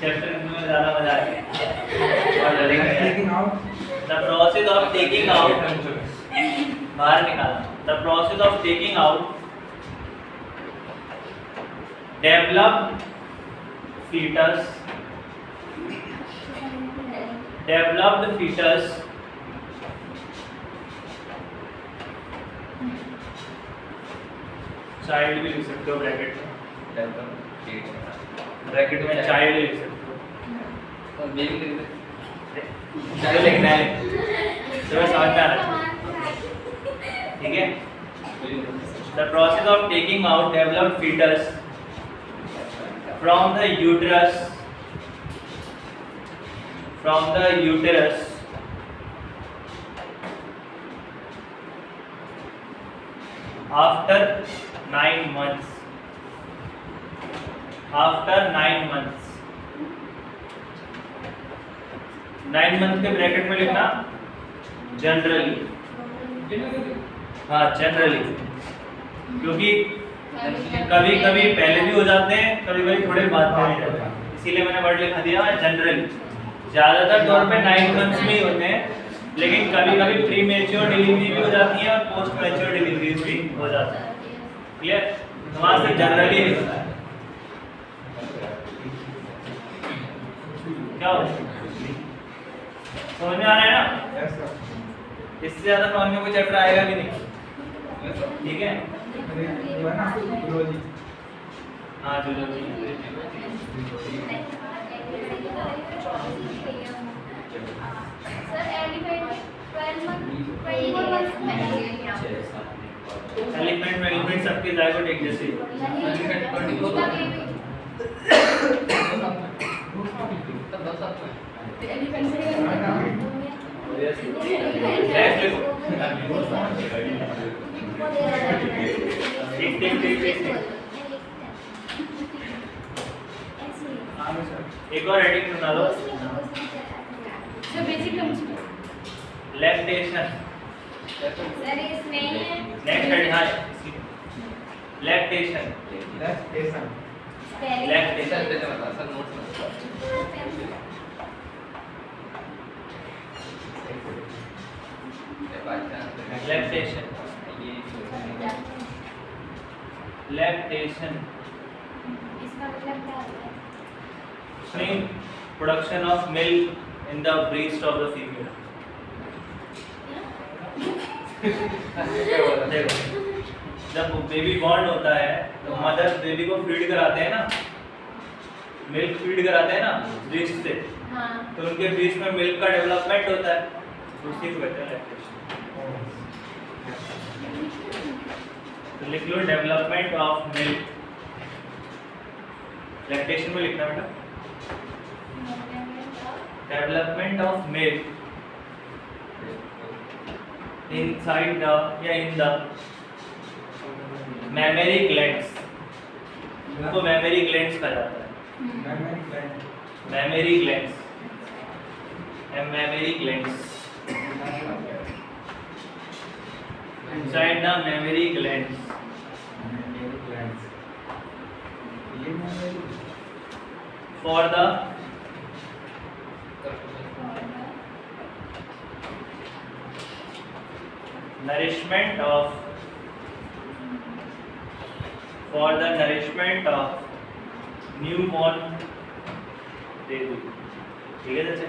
चैप्टर में ज़्यादा मजा आएगा और लगेगा। The process of taking out, बाहर निकालना। The process of taking out developed fetus child भी लिख सकते हो ब्रैकेट में, ब्रैकेट में चाइल्ड लिख सकते हो। और बेबी लिख दे। चाइल्ड लिखना है तो समझ में आ रहा है, ठीक है। The process of taking out developed fetus from the uterus after 9 months. After 9 months, 9 month के ब्रैकेट में लिखना जनरली, हाँ जनरली, क्योंकि कभी कभी पहले भी हो जाते हैं, कभी कभी थोड़े बाद में भी जाते हैं, इसीलिए मैंने वर्ड लिखा दिया जनरली। ज़्यादातर तौर पे 9 मंथ्स में ही होते हैं, लेकिन कभी कभी प्री मैच्योर डिलीवरी भी हो जाती है और पोस्ट मैच्योर डिलीवरी भी हो जाता है। क्लियर? वहाँ से जनरली क्या हो, समझ में आ रहा है ना? इससे ज़्यादा समझ में कोई चैप्टर आएगा भी नहीं, ठीक है? हाँ zoology. Sir elephant 12 month 24 month elephant सबके जायगोट एक जैसे एक और हेडिंग बना लो, sir basic terms lactation. Sir इसमें नेक्स्ट हेडिंग, हाँ लैक्टेशन। लैक्टेशन जैसे बता सर नोट्स लैक्टेशन। लैक्टेशन इसका मतलब क्या होता है? means production of milk in the breast of the female। देखो जब बेबी बॉर्न होता है तो मदर बेबी को फीड कराते हैं ना, मिल्क फीड कराते हैं ना ब्रेस्ट से, हाँ तो उनके ब्रेस्ट में मिल्क का डेवलपमेंट होता है, तो उसी को कहते हैं लैक्टेशन। तो लिख लो डेवलपमेंट ऑफ मिल्क, लैक्टेशन में लिखना बेटा, development of milk inside the या in the mammary glands, इनको mammary glands कहा जाता है, mammary glands, mammary glands, inside the mammary glands for the nourishment of newborn baby, ठीक है जैसे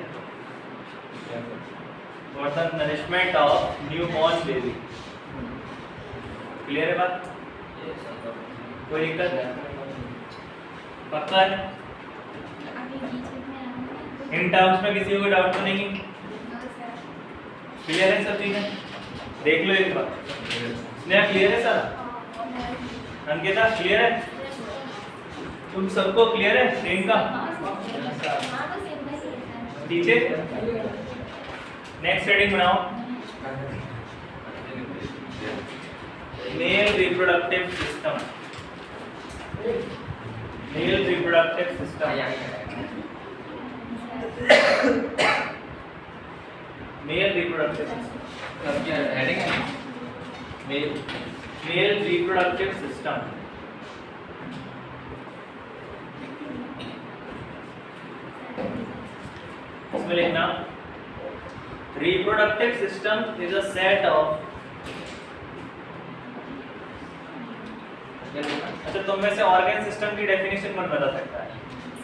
for the nourishment of newborn baby। Clear है बात? कोई दिक्कत? पक्का है? इन टर्म्स में किसी को डाउट तो नहीं? क्लियर है सब चीजें? देख लो एक बार, स्नेहा क्लियर है सारा? अंकिता क्लियर है? तुम सबको क्लियर है ट्रेन का? टीचर नेक्स्ट हेडिंग बनाओ। reproductive system. Male reproductive system. Male reproductive system. अब क्या heading है? Male. Male reproductive system. इसमें लिखना reproductive system is a set of अच्छा तुम में से ऑर्गन सिस्टम की डेफिनेशन कौन बता सकता है?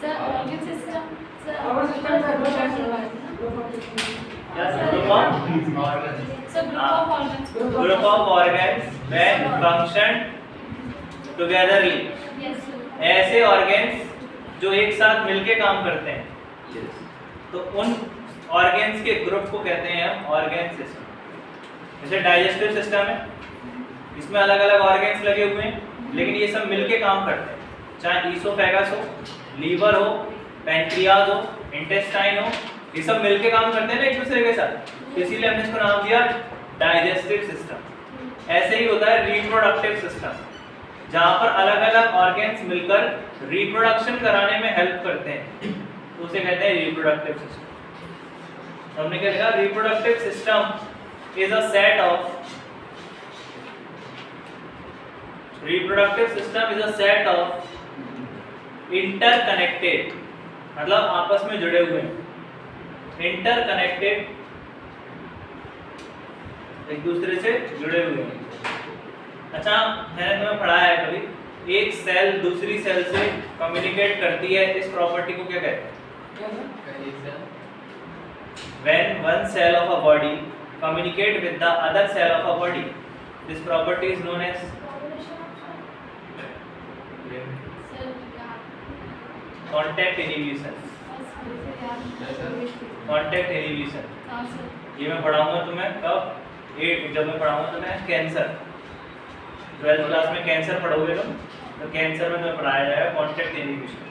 Sir organ system sir Our system is क्या group of organs when function togetherly ऐसे ऑर्गन्स जो एक साथ मिलके काम करते हैं तो उन ऑर्गन्स के ग्रुप को कहते हैं हम ऑर्गन सिस्टम। जैसे डाइजेस्टिव सिस्टम है, इसमें अलग अलग ऑर्गन्स लगे हुए हैं लेकिन ये सब मिलके काम करते हैं, चाहे ईसोफेगस हो, लीवर हो, पैंक्रियाज हो, इंटेस्टाइन हो, ये सब मिलके काम करते हैं ना एक दूसरे के साथ, इसीलिए हमने इसको नाम दिया डाइजेस्टिव सिस्टम। ऐसे ही होता है रिप्रोडक्टिव सिस्टम, जहाँ पर अलग अलग ऑर्गन्स मिलकर रिप्रोडक्शन कराने में हेल्प करते हैं, तो उसे कहते हैं रिप्रोडक्टिव सिस्टम। हमने क्या लिखा? Reproductive system is a set of reproductive system is a set of interconnected मतलब आपस में जुड़े हुए हैं, interconnected एक दूसरे से जुड़े हुए हैं। अच्छा मैंने तुम्हें पढ़ाया है कभी, एक सेल दूसरी सेल से कम्युनिकेट करती है, इस प्रॉपर्टी को क्या कहते हैं? When one cell of a body communicate with the other cell of a body, this property is known as contact inhibition. Contact inhibition. ये मैं पढ़ाऊंगा तुम्हें कब? जब मैं पढ़ाऊंगा तुम्हें कैंसर, 12th क्लास में कैंसर पढ़ोगे तुम, तो कैंसर में तुम्हें पढ़ाया जाएगा कॉन्टैक्ट इनहिबिशन।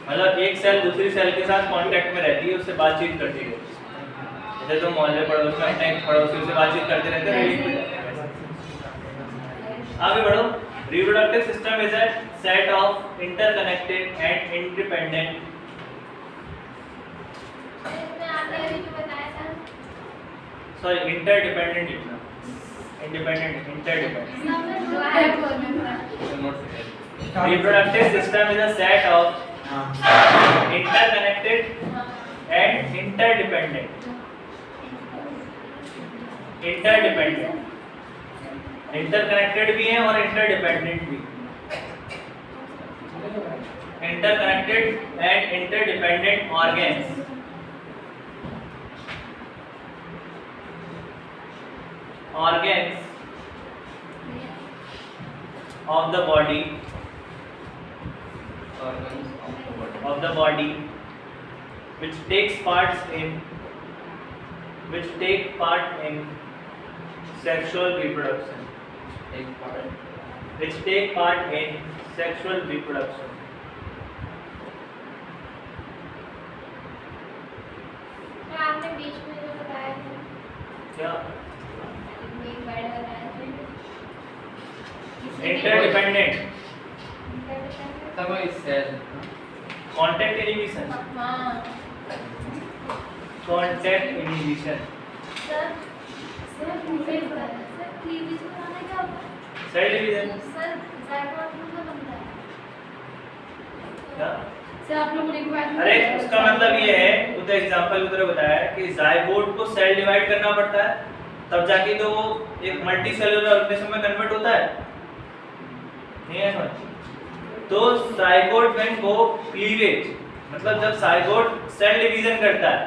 मतलब एक सेल दूसरी सेल के साथ कांटेक्ट में रहती है, उससे बातचीत करती है। जैसे तुम मोहल्ले पड़ोस में अपने पड़ोसी से बातचीत करते रहते हो, आगे बढ़ो। Reproductive system is a set of interconnected and independent sorry interdependent लिखना, independent interdependent. Reproductive system is a set of interconnected and interdependent. Interconnected भी हैं और इंटरडिपेंडेंट भी। Interconnected and interdependent organs of the body which take part in sexual reproduction. Which take part in sexual reproduction. आपने बीच में जो बताया था क्या? एक वर्ड बताया था इंटरडिपेंडेंट तब इस सेल कॉन्टैक्ट इनहिबिशन। हाँ कॉन्टैक्ट इनहिबिशन सर क्लीवेज बनाना क्या होता है? Cell division. सर जायगोट का बनता है क्या? सर आप लोगों ने एक बात अरे उसका मतलब ये है, वो तो एग्जांपल की तरह बताया है कि जायगोट को सेल डिवाइड करना पड़ता है, तब जाके तो वो एक मल्टी सेलुलर ऑर्गेनिज्म में कन्वर्ट होता है, नहीं है समझ? तो जायगोट व्हेन गो क्लीवेज, मतलब जब जायगोट सेल डिवीजन करता है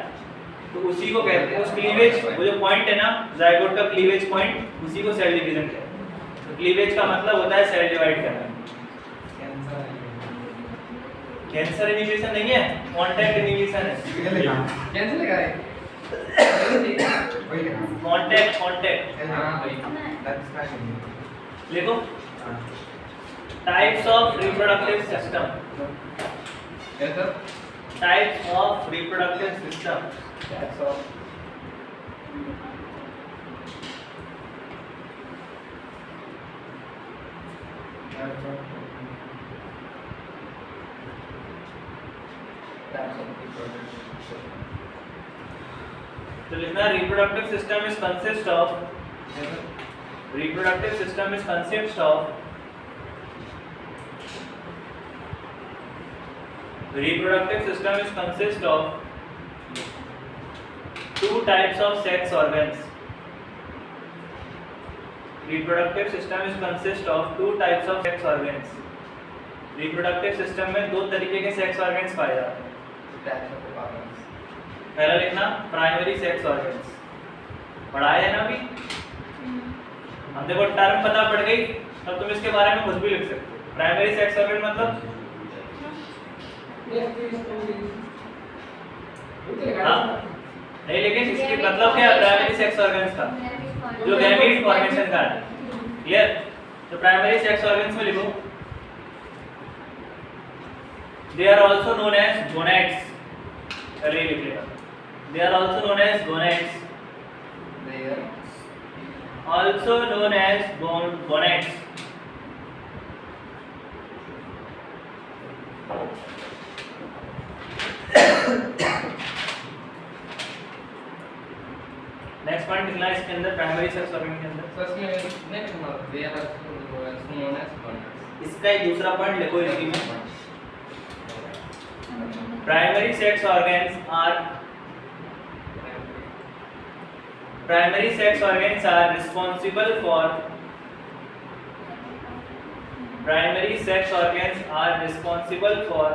तो उसी को कहते हैं, उस क्लीवेज वो जो पॉइंट है ना जायगोट का क्लीवेज पॉइंट, उसी को सेल डिवीजन कहते हैं। तो क्लीवेज का मतलब होता है सेल डिवाइड करना। कैंसर इनहिबिशन नहीं है, कांटेक्ट इनहिबिशन है। कैंसिल लगा है कांटेक्ट हां भाई लिखो। Types of reproductive system. कैसा types of reproductive system. Types of reproductive system. तो लिखना reproductive system is consist of reproductive system is consists of reproductive system is consist of two types of sex organs. Reproductive system is consist of two types of sex organs. Reproductive system में दो तरीके के sex organs पाए जाते हैं. Types of organs. पहला लिखना primary sex organs, पढ़ाया है ना अभी. अब देखो टर्म पता पड़ गई, अब तुम इसके बारे में कुछ भी लिख सकते हो. प्राइमरी सेक्स ऑर्गन मतलब हाँ नहीं, लेकिन इसके मतलब क्या है प्राइमरी सेक्स ऑर्गन्स का? जो गैमीट फॉर्मेशन का है. क्लियर? तो प्राइमरी सेक्स ऑर्गन्स में लिखो they are also known as gonads. चलिए लिख लेगा. They are also known as gonads. They are Also known as gonads. Next point लिखना है इसके अंदर प्राइमरी सेक्स ऑर्गन के अंदर. first में नहीं लिखना. They are also known as gonads. इसका एक दूसरा पॉइंट लिखो इसी में. Primary sex organs are primary sex organs are responsible for primary sex organs are responsible for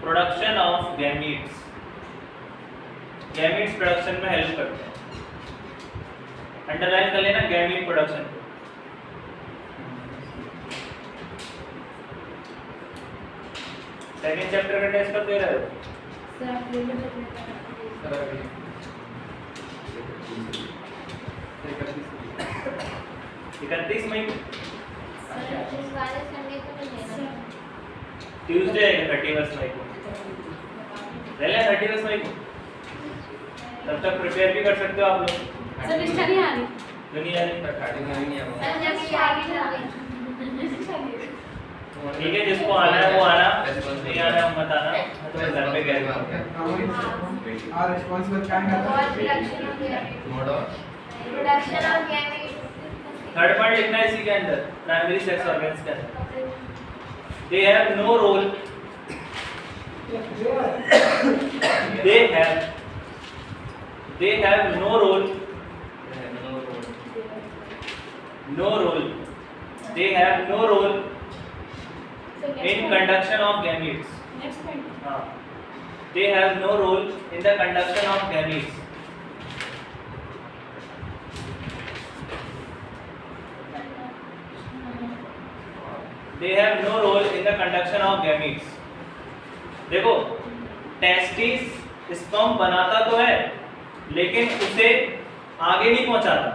production of gametes. Gametes production में हेल्प करते हैं. अंडरलाइन कर लेना गैमीट प्रोडक्शन. सेकंड चैप्टर का टेस्ट कब दे रहे हो? सर अभी 31 मई संडे ट्यूसडे 31 मई को ले लें. 31 मई को तब तक प्रिपेयर भी कर सकते हो आप लोग. सर निष्ठा नहीं आ रही. क्यों नहीं आ रही? नहीं है. सर जब आगे जा रही. ठीक है, जिसको आना है वो आना, नहीं आना है मत आना. तो मैं घर पे गया और रिस्पांसिबल क्या है? और प्रोडक्शन ऑफ गैमेट. मोड और production of gamete. Third point लिखना है इसी के अंदर प्राइमरी सेक्स ऑर्गन्स के अंदर. They have no role. They have no role. No role. They have no role in conduction of gametes. Next point. They have no role in the conduction of gametes. They have no role in the conduction of gametes. देखो testis sperm बनाता तो है लेकिन उसे आगे नहीं पहुंचाता.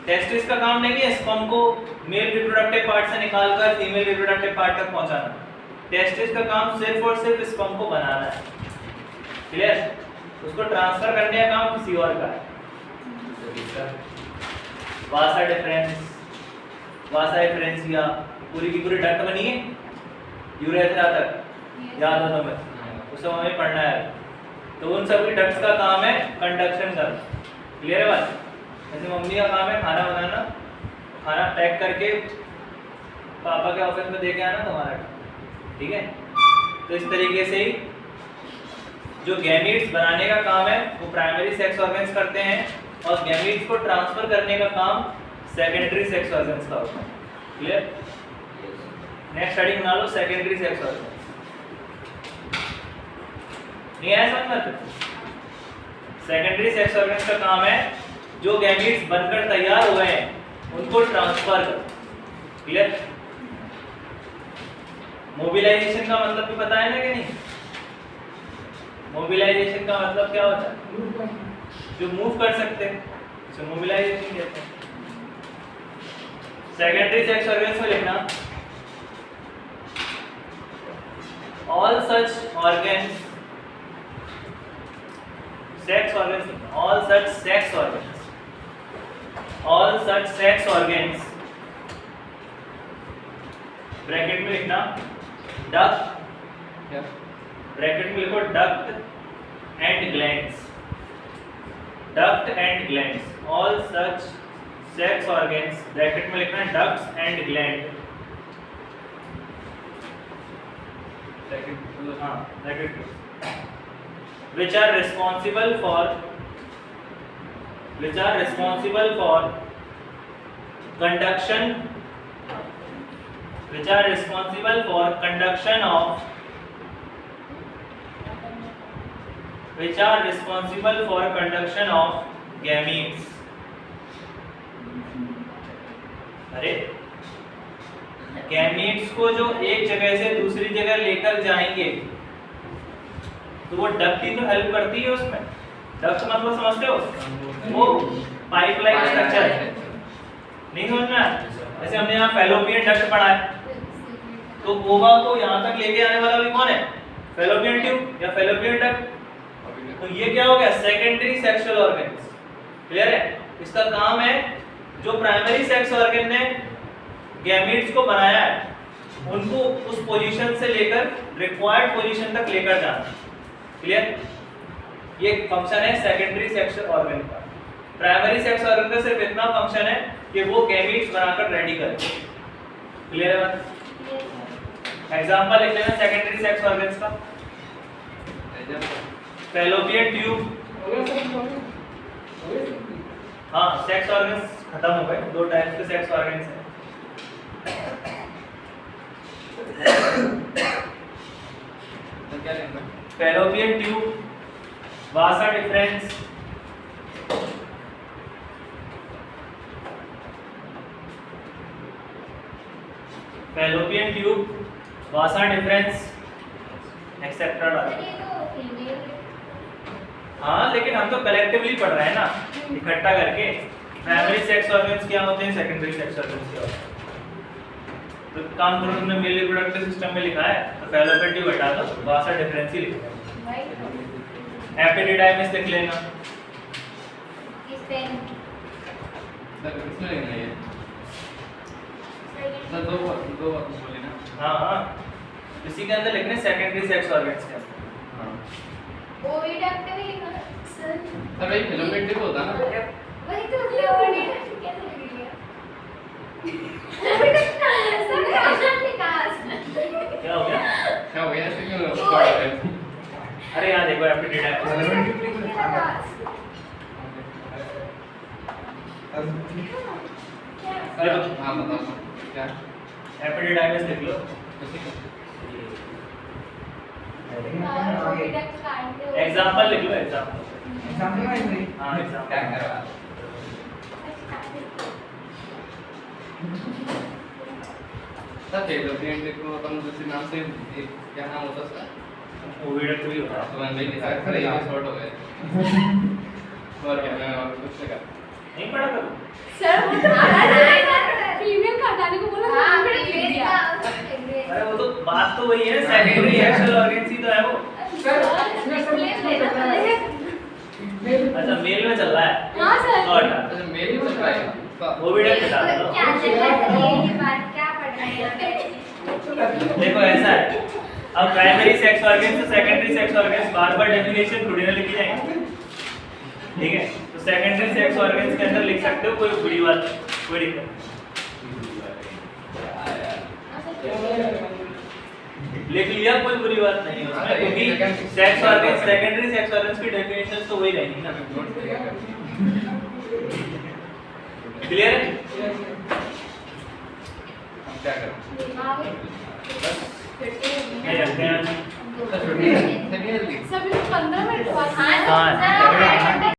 Testis का काम नहीं है स्पर्म को मेल रिप्रोडक्टिव पार्ट से निकालकर फीमेल रिप्रोडक्टिव पार्ट तक पहुंचाना. टेस्टिस का काम सिर्फ और सिर्फ स्पर्म को बनाना है. क्लियर? उसको ट्रांसफर करने का काम किसी और का है. वासा डिफरेंस, वासा डिफरेंसिया पूरी की पूरी डक्ट बनी है यूरेथ्रा तक. याद हो तुम्हें? उस समय हमें पढ़ना है. तो उन सभी डक्ट्स का काम है कंडक्शन करना. क्लियर है बात? जैसे मम्मी का काम है खाना बनाना, खाना पैक करके पापा के ऑफिस में दे के आना तुम्हारा. ठीक है? तो इस तरीके से ही जो गैमीट्स बनाने का काम है वो प्राइमरी सेक्स ऑर्गन्स करते हैं और गैमीट्स को ट्रांसफर करने का काम सेकेंडरी सेक्स ऑर्गन्स का होता है. क्लियर? नेक्स्ट हेडिंग बना लो सेकेंडरी सेक्स ऑर्गन्स. नहीं आया समझ में? सेकेंडरी सेक्स ऑर्गन्स का काम है जो गैमीट्स बनकर तैयार हुए हैं उनको ट्रांसफर कर. क्लियर? मोबिलाइजेशन का मतलब भी पता है ना कि नहीं? मोबिलाइजेशन का मतलब क्या होता है? जो मूव कर सकते हैं उसे मोबिलाइजेशन कहते हैं. सेकेंडरी सेक्स ऑर्गन्स में लिखना all such organs, sex organs, all such sex organs, all such sex organs, bracket में लिखना डक्ट, क्या ब्रैकेट में लिखो duct and glands, duct and glands, all such sex organs, bracket में लिखना डक्ट्स एंड ग्लैंड, हाँ bracket, which are responsible for conduction, which are responsible for conduction of, which are responsible for conduction of gametes. अरे gametes को जो एक जगह से दूसरी जगह लेकर जाएंगे तो वो डक्ट ही तो हेल्प करती है उसमें। डक्ट मतलब समझते हो, वो पाइपलाइन स्ट्रक्चर नहीं समझना। जैसे हमने यहाँ फैलोपियन डक्ट पढ़ा है, तो ओवा को यहाँ तक लेके आने वाला भी कौन है? फैलोपियन ट्यूब या फैलोपियन डक्ट। तो ये क्या हो गया? Secondary sexual organs. क्लियर है? इसका काम है जो प्राइमरी सेक्स ऑर्गन ने गैमीट्स को बनाया है उनको उस पोजीशन से लेकर रिक्वायर्ड पोजीशन तक लेकर जाना। क्लियर? ये फंक्शन है सेकेंडरी सेक्स ऑर्गन का। प्राइमरी सेक्स ऑर्गन का सिर्फ इतना फंक्शन है कि वो गैमीट्स बनाकर रेडी करे। क्लियर है बात? एग्जांपल लिख लेना सेकेंडरी सेक्स ऑर्गन्स का। फैलोपियन ट्यूब, हाँ सेक्स ऑर्गन्स खत्म हो गए, दो टाइप्स के सेक्स ऑर्गन्स हैं। तो क्या लिखना? फैलोपियन ट्यूब, वासा डिफरेंस, फैलोपियन ट्यूब, वासा डिफरेंस एक्सेट्रा डाल। हाँ लेकिन हम तो कलेक्टिवली पढ़ रहे हैं ना, इकट्ठा करके। प्राइमरी सेक्स ऑर्गन्स क्या होते हैं, सेकेंडरी सेक्स ऑर्गन्स क्या होते हैं। तो काम करो, तुमने मेल रिप्रोडक्टिव सिस्टम में लिखा है तो फैलोपियन ट्यूब हटा दो, वासा डिफरेंस ही लिखना है। एपिडिडाइमिस लिख लेना। सर किसमें लिखना है ये? सर दो बात बोले ना। हाँ हाँ, इसी के अंदर लिखने सेकेंडरी सेक्स ऑर्गन्स के अंदर। हाँ ओविडक्ट भी लिखा है, सर। सर वही फैलोपियन ट्यूब होता है ना। वही तो ओविडक्ट कैसे लिख लिया? ओविडक्ट का सर आसान लिखा है। क्या हो गया? क्या हो गया? ऐसे क्यों पढ़ रहे हो? अरे यहाँ देखो एपिडिडाइमिस। हाँ बताओ क्या? एपिडिडाइमिस लिख लो। किसी को? ओविडक्ट काटते हो। एग्जांपल लिख लो, एग्जांपल। एग्जांपल में नहीं। हाँ क्या एग्जांपल। कर रहा है? सर फैलोपियन ट्यूब को अपन दूसरे नाम से क्या नाम होता है सर? ओविडक्ट भी होता है। तो मैंने लिखा है, फिर ये शॉर्ट हो गए। और क्या मैं और कुछ लगा? नहीं पढ़ा करो। सर वो तो फीमेल का हटाने को बोला, हाँ, ओविडक्ट लिख दिया। अरे वो तो बात तो वही है, सेकेंडरी सेक्सुअल ऑर्गन्स ही तो है वो। अच्छा मेल में चल रहा है। हाँ सर। तो हटा। अच्छा मेल ही चल रहा है। ओविडक्ट हटा दो। क्या चल रहा है ये बात, क्या पढ़ रहे हैं यहाँ देखो ऐसा है, अब प्राइमरी सेक्स ऑर्गन से सेकेंडरी सेक्स ऑर्गन्स बार-बार डेफिनेशन थोड़ी ना लिखी जाएंगी। ठीक है, तो सेकेंडरी सेक्स ऑर्गन्स के अंदर लिख सकते हो, कोई बुरी बात नहीं, कोई दिक्कत नहीं। लिख लिया, कोई बुरी बात नहीं है उसमें, क्योंकि sex organs, secondary sex organs की डेफिनेशन तो वही रहेगी ना। क्लियर है? हम क्या करें? ये रखते हैं। सर छुट्टी है? सभी 15 मिनट बाद। हाँ।